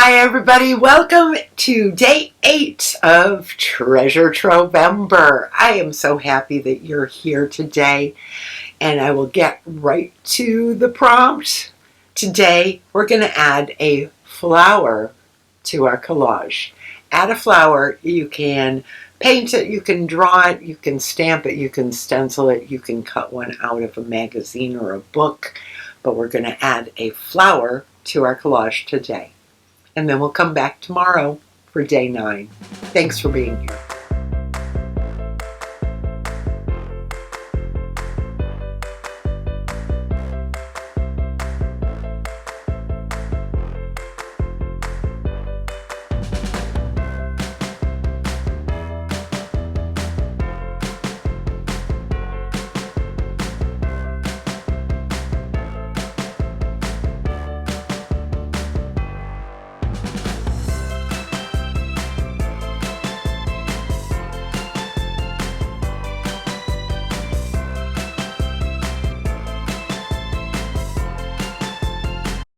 Hi everybody, welcome to day 8 of Treasure Trovember. I am so happy that you're here today, and I will get right to the prompt. Today we're going to add a flower to our collage. Add a flower. You can paint it, you can draw it, you can stamp it, you can stencil it, you can cut one out of a magazine or a book, but we're going to add a flower to our collage today. And then we'll come back tomorrow for day 9. Thanks for being here.